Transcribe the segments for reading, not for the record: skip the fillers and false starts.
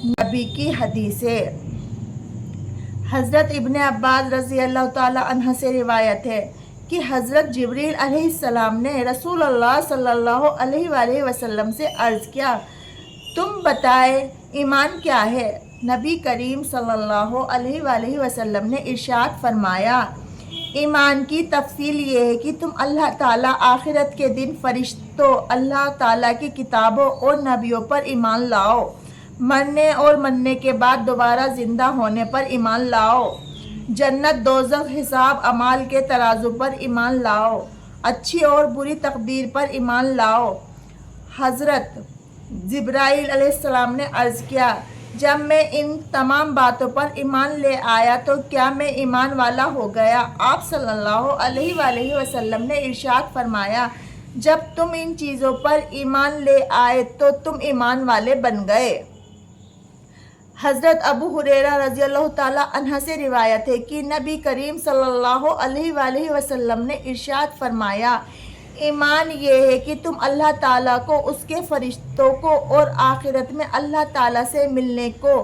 नबी की हदीसें। हज़रत इब्ने अब्बास रज़ी अल्लाह ताला अन्हा से रिवायत है कि हज़रत जिब्रील अलैहिस्सलाम ने रसूलुल्लाह सल्लल्लाहु अलैहि वसल्लम से अर्ज़ किया, तुम बताए ईमान क्या है? नबी करीम सल्लल्लाहु अलैहि वसल्लम ने इरशाद फरमाया, ईमान की तफसील ये है कि तुम अल्लाह ताला, आखिरत के दिन, फरिश्तों, अल्लाह ताला की किताबों और नबियों पर ईमान लाओ, मरने और मरने के बाद दोबारा ज़िंदा होने पर ईमान लाओ, जन्नत, दोज़ख, हिसाब, अमाल के तराजू पर ईमान लाओ, अच्छी और बुरी तकदीर पर ईमान लाओ। हज़रत जिब्राईल अलैहिस्सलाम ने अर्ज़ किया, जब मैं इन तमाम बातों पर ईमान ले आया तो क्या मैं ईमान वाला हो गया? आप सल्लल्लाहु अलैहि वसल्लम ने इरशाद फरमाया, जब तुम इन चीज़ों पर ईमान ले आए तो तुम ईमान वाले बन गए। हज़रत अबू हुरैरा रज़ी अल्लाह ताला अन्हा से रिवायत है कि नबी करीम सल्लल्लाहु अलैहि वसल्लम ने इरशाद फरमाया, ईमान ये है कि तुम अल्लाह ताला को, उसके फरिश्तों को और आखिरत में अल्लाह ताला से मिलने को,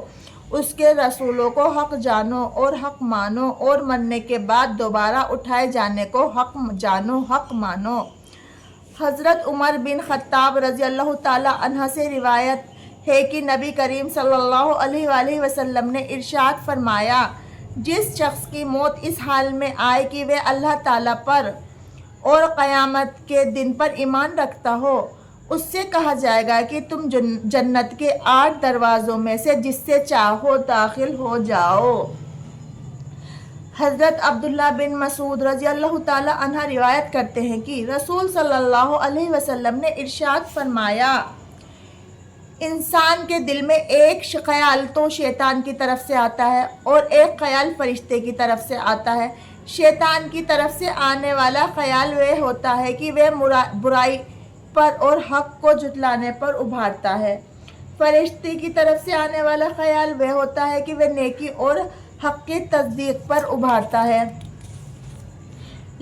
उसके रसूलों को हक़ जानो और हक़ मानो, और मरने के बाद दोबारा उठाए जाने को हक़ जानो, हक़ मानो। हज़रत उमर बिन ख़त्ताब रज़ी अल्लाह ताला अन्हा से रिवायत है कि नबी करीम सल्लल्लाहु अलैहि वसल्लम ने इरशाद फरमाया, जिस शख्स की मौत इस हाल में आए कि वह अल्लाह ताला पर और क़यामत के दिन पर ईमान रखता हो, उससे कहा जाएगा कि तुम जन्नत के 8 दरवाज़ों में से जिससे चाहो दाखिल हो जाओ। हज़रत अब्दुल्ला बिन मसूद रज़ी अल्लाह ताला अन्हा रिवायत करते हैं कि रसूल सल्लल्लाहु अलैहि वसल्लम ने इरशाद फरमाया, इंसान के दिल में एक ख्याल तो शैतान की तरफ से आता है और एक ख्याल फरिश्ते की तरफ से आता है। शैतान की तरफ से आने वाला ख्याल वह होता है कि वह बुराई पर और हक़ को जुटलाने पर उभारता है। फरिश्ते की तरफ से आने वाला ख्याल वह होता है कि वह नेकी और हक़ की तस्दीक पर उभारता है।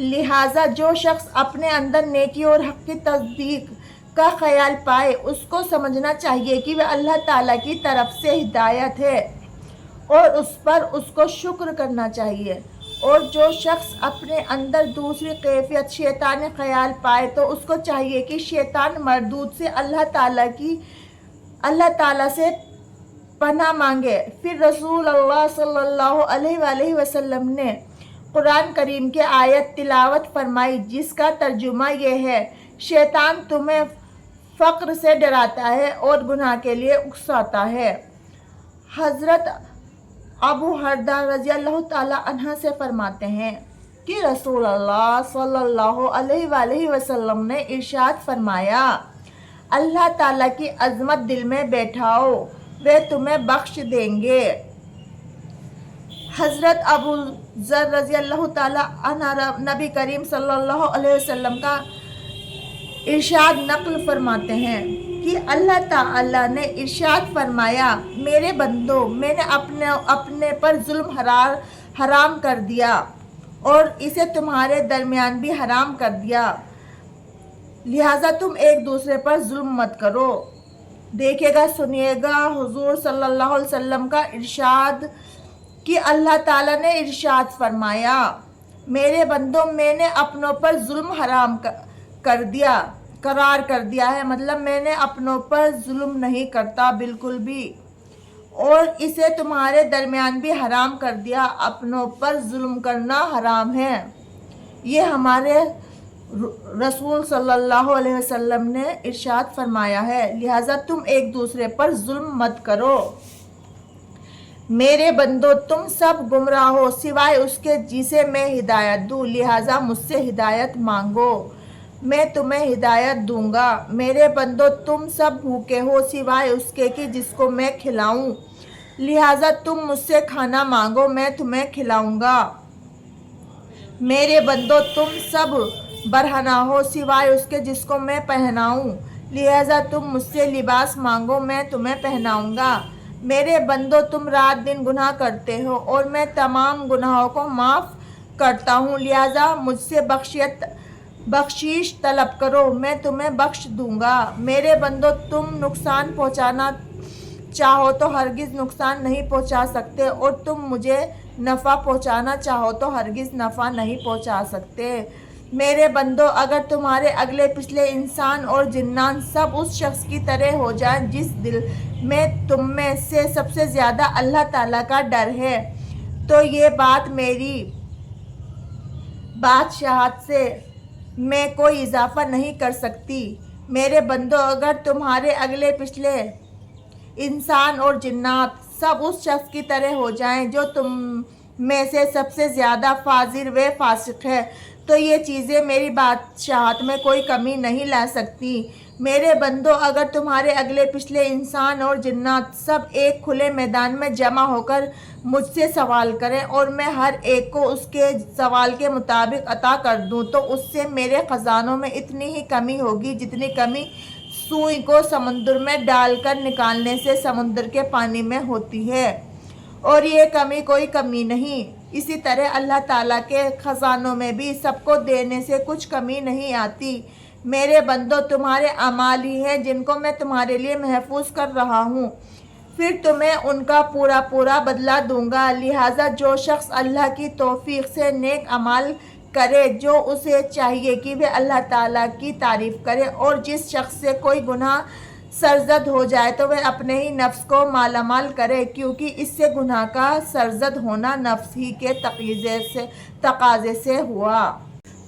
लिहाजा जो शख्स अपने अंदर नेकी और हक़ की तस्दीक का ख्याल पाए, उसको समझना चाहिए कि वह अल्लाह ताला की तरफ से हिदायत है और उस पर उसको शुक्र करना चाहिए। और जो शख्स अपने अंदर दूसरी कैफियत शैतानी ख्याल पाए तो उसको चाहिए कि शैतान मरदूद से अल्लाह ताला से पनाह मांगे। फिर रसूल अल्लाह सल्लल्लाहु अलैहि वसल्लम ने कुरान करीम के आयत तिलावत फरमाई, जिसका तर्जुमा यह है, शैतान तुम्हें फ़क्र से डराता है और गुनाह के लिए उकसाता है। हज़रत अबू हरदा रज़ी अल्लाह ताला अन्हा से फरमाते हैं कि रसूल अल्लाह सल्लल्लाहु अलैहि वसल्लम ने इरशाद फरमाया, अल्लाह ताला की अज़मत दिल में बैठाओ, वे तुम्हें बख्श देंगे। हज़रत अबू ज़र रज़ी अल्लाह ताला अन्हा नबी करीम सल्लल्लाहु अलैहि वसल्लम का इरशाद नक़ल फरमाते हैं कि अल्लाह ताला ने इरशाद फरमाया, मेरे बंदो, मैंने अपने पर जुल्म हराम कर दिया और इसे तुम्हारे दरमियान भी हराम कर दिया, लिहाजा तुम एक दूसरे पर जुल्म मत करो। देखिएगा, सुनिएगा हुजूर सल्लल्लाहु अलैहि वसल्लम का इरशाद कि अल्लाह ताला ने इरशाद फरमाया, मेरे बंदो, मैंने अपनों पर जुल्म हराम करार कर दिया है, मतलब मैंने अपनों पर जुल्म नहीं करता बिल्कुल भी, और इसे तुम्हारे दरमियान भी हराम कर दिया। अपनों पर जुल्म करना हराम है। ये हमारे रसूल सल्लल्लाहु अलैहि वसल्लम ने इरशाद फरमाया है, लिहाजा तुम एक दूसरे पर जुल्म मत करो। मेरे बंदो, तुम सब गुमराह हो सिवाय उसके जिसे मैं हिदायत दूँ, लिहाजा मुझसे हिदायत मांगो, मैं तुम्हें हिदायत दूंगा। मेरे बंदो, तुम सब भूखे हो सिवाय उसके कि जिसको मैं खिलाऊं, लिहाजा तुम मुझसे खाना मांगो, मैं तुम्हें खिलाऊंगा। मेरे बंदो, तुम सब बरहना हो सिवाय उसके जिसको मैं पहनाऊं, लिहाजा तुम मुझसे लिबास मांगो, मैं तुम्हें पहनाऊंगा। मेरे बंदो, तुम रात दिन गुनाह करते हो और मैं तमाम गुनाहों को माफ़ करता हूँ, लिहाजा मुझसे बख्शीश तलब करो, मैं तुम्हें बख्श दूंगा। मेरे बंदो, तुम नुकसान पहुँचाना चाहो तो हरगिज़ नुकसान नहीं पहुंचा सकते और तुम मुझे नफ़ा पहुंचाना चाहो तो हरगिज़ नफ़ा नहीं पहुंचा सकते। मेरे बंदो, अगर तुम्हारे अगले पिछले इंसान और जिन्नात सब उस शख्स की तरह हो जाएं जिस दिल में तुम में से सबसे ज़्यादा अल्लाह ताला का डर है, तो ये बात मेरी बादशाहत से मैं कोई इजाफा नहीं कर सकती। मेरे बंदो, अगर तुम्हारे अगले पिछले इंसान और जिन्नात सब उस शख्स की तरह हो जाएं जो तुम में से सबसे ज़्यादा फाजिर व फासिक है, तो ये चीज़ें मेरी बादशाहत में कोई कमी नहीं ला सकती। मेरे बंदो, अगर तुम्हारे अगले पिछले इंसान और जिन्नात सब एक खुले मैदान में जमा होकर मुझसे सवाल करें और मैं हर एक को उसके सवाल के मुताबिक अता कर दूं, तो उससे मेरे ख़जानों में इतनी ही कमी होगी जितनी कमी सुई को समुद्र में डालकर निकालने से समुद्र के पानी में होती है, और ये कमी कोई कमी नहीं। इसी तरह अल्लाह ताला के ख़जानों में भी सबको देने से कुछ कमी नहीं आती। मेरे बंदो, तुम्हारे अमाल ही हैं जिनको मैं तुम्हारे लिए महफूज कर रहा हूँ, फिर तुम्हें उनका पूरा पूरा बदला दूंगा। लिहाजा जो शख्स अल्लाह की तौफीक से नेक अमाल करे, जो उसे चाहिए कि वह अल्लाह ताला की तारीफ़ करे, और जिस शख्स से कोई गुनाह सरजद हो जाए तो वह अपने ही नफ्स को मालामाल करे, क्योंकि इससे गुनाह का सरजद होना नफ्स ही के तकाज़े से हुआ।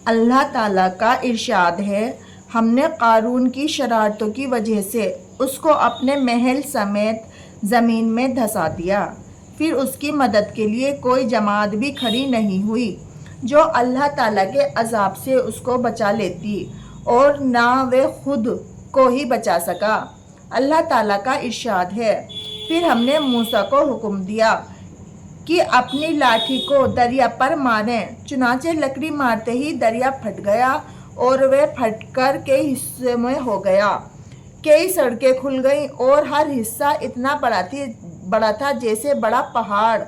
अल्लाह ताला का इरशाद है, हमने कारून की शरारतों की वजह से उसको अपने महल समेत ज़मीन में धंसा दिया, फिर उसकी मदद के लिए कोई जमात भी खड़ी नहीं हुई जो अल्लाह ताला के अजाब से उसको बचा लेती, और ना वे खुद को ही बचा सका। अल्लाह ताला का इरशाद है, फिर हमने मूसा को हुक्म दिया कि अपनी लाठी को दरिया पर मारें, चुनाचे लकड़ी मारते ही दरिया फट गया और वह फटकर कई हिस्से में हो गया। कई सड़कें खुल गईं और हर हिस्सा इतना बड़ा था जैसे बड़ा पहाड़।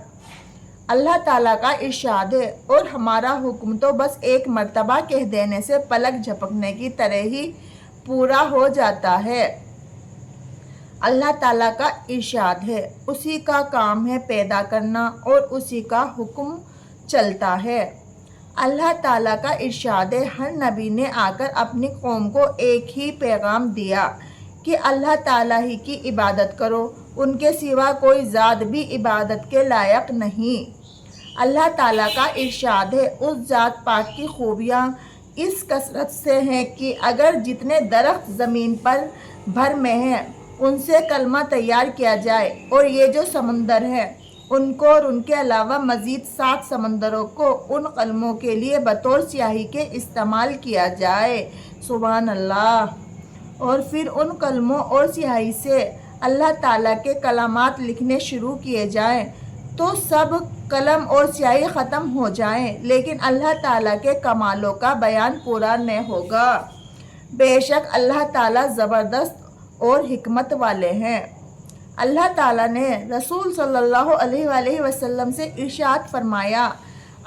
अल्लाह ताला का इरशाद है, और हमारा हुक्म तो बस एक मर्तबा कह देने से पलक झपकने की तरह ही पूरा हो जाता है। अल्लाह ताला का इरशाद है, उसी का काम है पैदा करना और उसी का हुक्म चलता है। अल्लाह ताला का इरशाद है, हर नबी ने आकर अपनी कौम को एक ही पैगाम दिया कि अल्लाह ताला ही की इबादत करो, उनके सिवा कोई ज़ात भी इबादत के लायक नहीं। अल्लाह ताला का इरशाद है, उस ज़ात पाक की खूबियाँ इस कसरत से हैं कि अगर जितने दरख्त ज़मीन पर भर में हैं उनसे कलमा तैयार किया जाए, और ये जो समंदर है उनको और उनके अलावा मज़ीद 7 समंदरों को उन कलमों के लिए बतौर स्याही के इस्तेमाल किया जाए। सुभान अल्लाह। और फिर उन कलमों और स्याही से अल्लाह ताला के कलामात लिखने शुरू किए जाएं, तो सब कलम और स्याही ख़त्म हो जाएं, लेकिन अल्लाह ताला के कमालों का बयान पूरा न होगा। बेशक अल्लाह ताला ज़बरदस्त और हिकमत वाले हैं। अल्लाह ताला ने रसूल सल्लल्लाहु अलैहि वसल्लम से इरशाद फरमाया,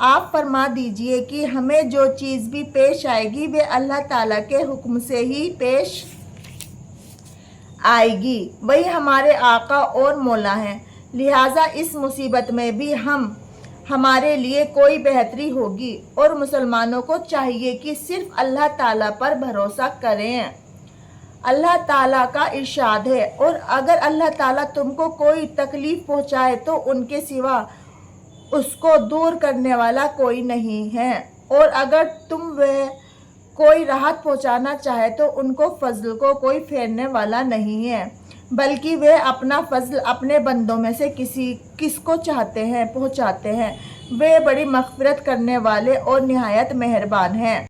आप फरमा दीजिए कि हमें जो चीज़ भी पेश आएगी वे अल्लाह ताला के हुक्म से ही पेश आएगी, वही हमारे आका और मौला हैं। लिहाजा इस मुसीबत में भी हमारे लिए कोई बेहतरी होगी, और मुसलमानों को चाहिए कि सिर्फ अल्लाह ताला पर भरोसा करें। अल्लाह ताला का इरशाद है, और अगर अल्लाह ताला तुमको कोई तकलीफ़ पहुँचाए तो उनके सिवा उसको दूर करने वाला कोई नहीं है, और अगर तुम वह कोई राहत पहुँचाना चाहे तो उनको फजल को कोई फेरने वाला नहीं है, बल्कि वे अपना फजल अपने बंदों में से किसको चाहते हैं पहुँचाते हैं। वे बड़ी मग़फ़िरत करने वाले और निहायत मेहरबान हैं।